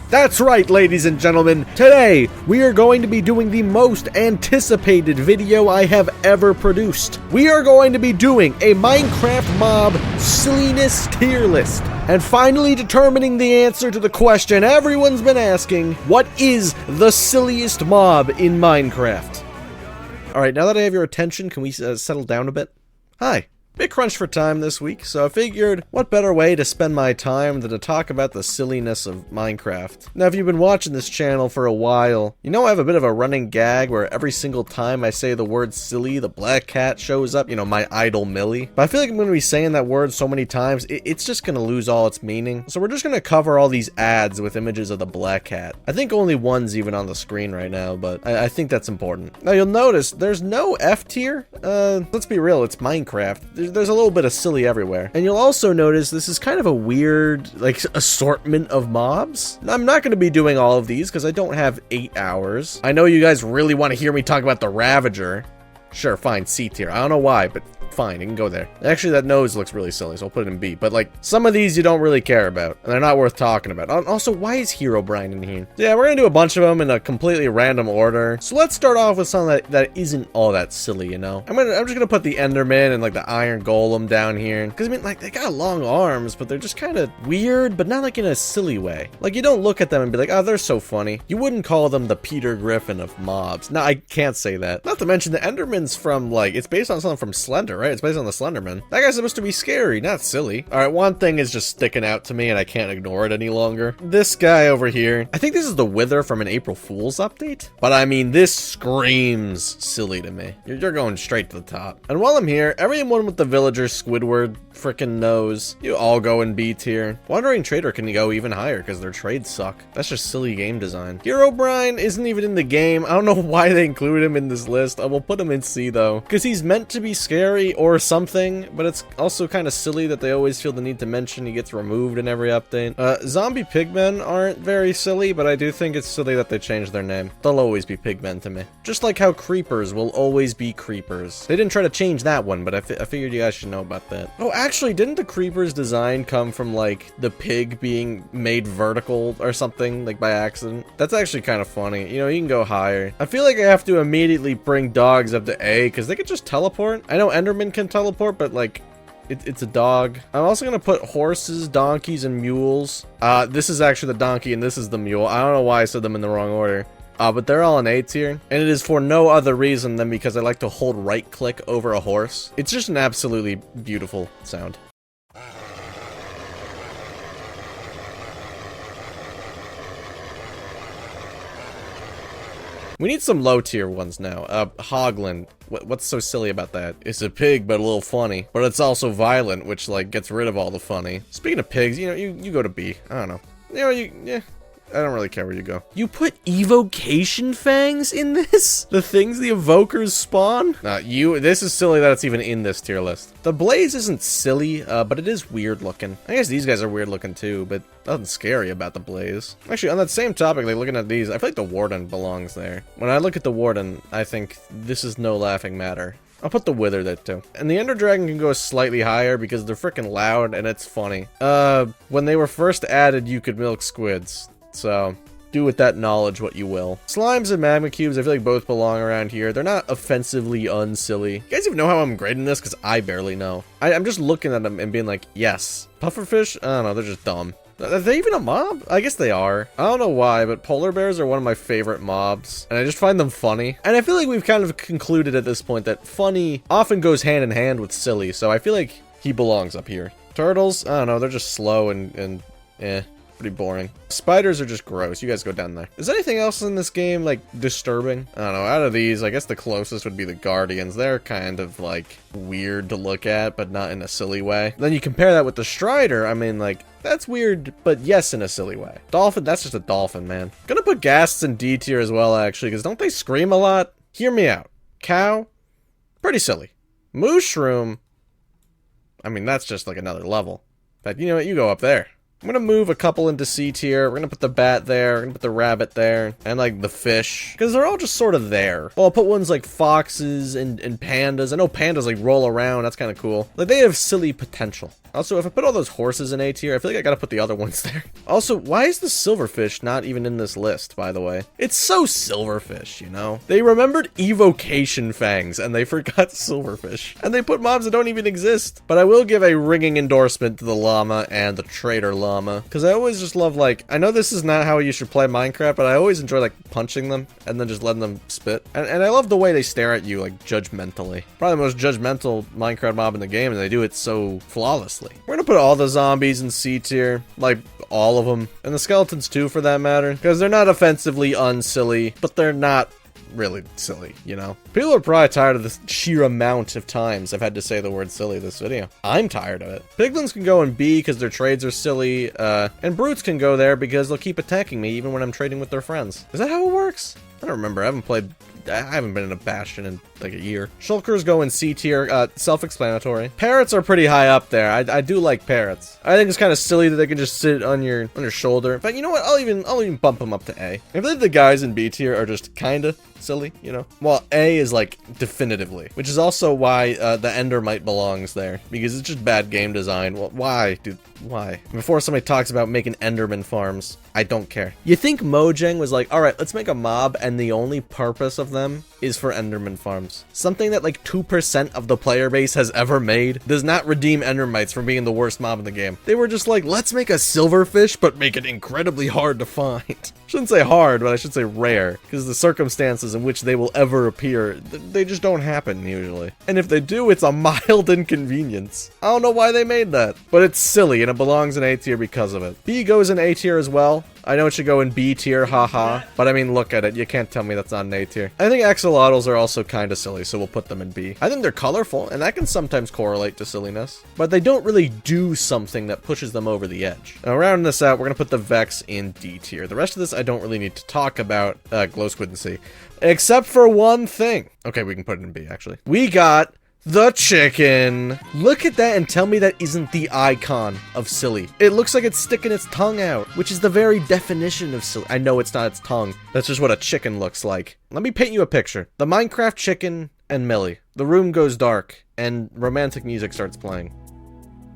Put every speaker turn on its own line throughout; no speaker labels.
That's right, ladies and gentlemen. Today, we are going to be doing the most anticipated video I have ever produced. We are going to be doing a Minecraft mob silliness tier list, and finally determining the answer to the question everyone's been asking: what is the silliest mob in Minecraft? Alright, now that I have your attention, can we settle down a bit? Hi. Bit crunched for time this week, so I figured what better way to spend my time than to talk about the silliness of Minecraft. Now, if you've been watching this channel for a while, you know I have a bit of a running gag where every single time I say the word silly, the black cat shows up, you know, my idol Millie. But I feel like I'm going to be saying that word so many times, it's just going to lose all its meaning. So we're just going to cover all these ads with images of the black cat. I think only one's even on the screen right now, but I think that's important. Now, you'll notice there's no F tier. Let's be real, it's Minecraft. There's a little bit of silly everywhere. And you'll also notice this is kind of a weird, like, assortment of mobs. I'm not going to be doing all of these because I don't have 8 hours. I know you guys really want to hear me talk about the Ravager. Sure, fine, C tier. I don't know why, but fine, you can go there. Actually, that nose looks really silly, so I'll put it in B. But, like, some of these you don't really care about, and they're not worth talking about. Also, why is Herobrine in here? Yeah, we're gonna do a bunch of them in a completely random order. So let's start off with something that isn't all that silly, you know? I'm just gonna put the Enderman and, like, the Iron Golem down here. Because, I mean, like, they got long arms, but they're just kind of weird, but not, like, in a silly way. Like, you don't look at them and be like, oh, they're so funny. You wouldn't call them the Peter Griffin of mobs. No, I can't say that. Not to mention, the Enderman's from, like, it's based on something from Slender, right? It's based on the Slenderman. That guy's supposed to be scary, not silly. Alright, one thing is just sticking out to me and I can't ignore it any longer. This guy over here, I think this is the Wither from an April Fool's update. But I mean, this screams silly to me. You're going straight to the top. And while I'm here, everyone with the Villager Squidward frickin' nose, you all go in B tier. Wandering Trader can go even higher because their trades suck. That's just silly game design. Herobrine isn't even in the game. I don't know why they include him in this list. I will put him in C though, because he's meant to be scary or something. But it's also kind of silly that they always feel the need to mention he gets removed in every update. Zombie pigmen aren't very silly, but I do think it's silly that they changed their name. They'll always be pigmen to me. Just like how creepers will always be creepers. They didn't try to change that one, but I figured you guys should know about that. Oh, actually, didn't the creepers design come from, like, the pig being made vertical or something, like, by accident? That's actually kind of funny. You know, you can go higher. I feel like I have to immediately bring dogs up to A, because they could just teleport. I know Enderman can teleport, but, like, it's a dog. I'm also gonna put horses, donkeys, and mules. This is actually the donkey, and this is the mule. I don't know why I said them in the wrong order. But they're all in A tier, and it is for no other reason than because I like to hold right-click over a horse. It's just an absolutely beautiful sound. We need some low tier ones now. Hoglin. What's so silly about that? It's a pig, but a little funny. But it's also violent, which, like, gets rid of all the funny. Speaking of pigs, you know, you go to B. I don't know. You know, yeah. I don't really care where you go. You put evocation fangs in this? The things the evokers spawn? This is silly that it's even in this tier list. The blaze isn't silly, but it is weird looking. I guess these guys are weird looking too, but nothing scary about the blaze. Actually, on that same topic, like looking at these, I feel like the warden belongs there. When I look at the warden, I think this is no laughing matter. I'll put the Wither there too. And the Ender Dragon can go slightly higher because they're freaking loud and it's funny. When they were first added, you could milk squids. So, do with that knowledge what you will. Slimes and magma cubes, I feel like both belong around here. They're not offensively unsilly. You guys even know how I'm grading this? Because I barely know. I'm just looking at them and being like, yes. Pufferfish? I don't know, they're just dumb. Are they even a mob? I guess they are. I don't know why, but polar bears are one of my favorite mobs, and I just find them funny. And I feel like we've kind of concluded at this point that funny often goes hand in hand with silly, so I feel like he belongs up here. Turtles? I don't know, they're just slow and pretty boring. Spiders are just gross. You guys go down there. Is anything else in this game, like, disturbing? I don't know. Out of these, I guess the closest would be the Guardians. They're kind of, like, weird to look at, but not in a silly way. Then you compare that with the Strider. I mean, like, that's weird, but yes, in a silly way. Dolphin, that's just a dolphin, man. Gonna put Ghasts in D tier as well, actually, because don't they scream a lot? Hear me out. Cow, pretty silly. Mushroom, I mean, that's just like another level. But you know what, you go up there. I'm gonna move a couple into C tier. We're gonna put the bat there, we're gonna put the rabbit there, and like the fish, because they're all just sort of there. Well, I'll put ones like foxes and pandas. I know pandas like roll around, that's kind of cool. Like they have silly potential. Also, if I put all those horses in A tier, I feel like I gotta put the other ones there. Also, why is the silverfish not even in this list, by the way? It's so silverfish, you know? They remembered evocation fangs, and they forgot silverfish. And they put mobs that don't even exist. But I will give a ringing endorsement to the llama and the trader llama, because I always just love, like, I know this is not how you should play Minecraft, but I always enjoy, like, punching them and then just letting them spit. And I love the way they stare at you, like, judgmentally. Probably the most judgmental Minecraft mob in the game, and they do it so flawlessly. We're gonna put all the zombies in C tier, like all of them, and the skeletons too for that matter, because they're not offensively unsilly, but they're not really silly, you know? People are probably tired of the sheer amount of times I've had to say the word silly this video. I'm tired of it. Piglins can go in B because their trades are silly, and brutes can go there because they'll keep attacking me even when I'm trading with their friends. Is that how it works? I don't remember. I haven't been in a bastion in like a year. Shulkers go in C tier, self-explanatory. Parrots are pretty high up there. I do like parrots. I think it's kind of silly that they can just sit on your shoulder. But you know what? I'll even bump them up to A. I believe the guys in B tier are just kinda silly, you know? Well, A is like definitively, which is also why the Endermite belongs there, because it's just bad game design. Well, why, dude? Why? Before somebody talks about making Enderman farms, I don't care. You think Mojang was like, all right, let's make a mob, and the only purpose of them is for Enderman farms. Something that like 2% of the player base has ever made does not redeem Endermites from being the worst mob in the game. They were just like, let's make a silverfish, but make it incredibly hard to find. Shouldn't say hard, but I should say rare, because the circumstances in which they will ever appear, they just don't happen usually. And if they do, it's a mild inconvenience. I don't know why they made that, but it's silly and it belongs in A tier because of it. B goes in A tier as well. I know it should go in B tier, haha, but I mean, look at it. You can't tell me that's not an A tier. I think axolotls are also kind of silly, so we'll put them in B. I think they're colorful, and that can sometimes correlate to silliness, but they don't really do something that pushes them over the edge. Now, rounding this out, we're gonna put the Vex in D tier. The rest of this I don't really need to talk about, Glow Squid and C, except for one thing. Okay, we can put it in B, actually. We got the chicken. Look at that and tell me that isn't the icon of silly. It looks like it's sticking its tongue out, which is the very definition of silly. I know it's not its tongue. That's just what a chicken looks like. Let me paint you a picture. The Minecraft chicken and Millie. The room goes dark and romantic music starts playing.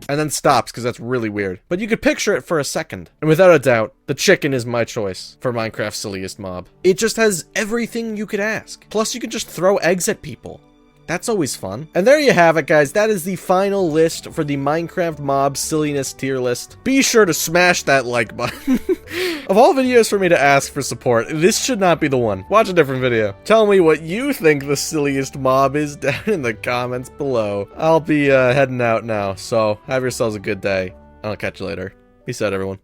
And then stops because that's really weird. But you could picture it for a second. And without a doubt, the chicken is my choice for Minecraft's silliest mob. It just has everything you could ask. Plus you can just throw eggs at people. That's always fun. And there you have it, guys. That is the final list for the Minecraft mob silliness tier list. Be sure to smash that like button. Of all videos for me to ask for support, this should not be the one. Watch a different video. Tell me what you think the silliest mob is down in the comments below. I'll be heading out now, so have yourselves a good day. I'll catch you later. Peace out, everyone.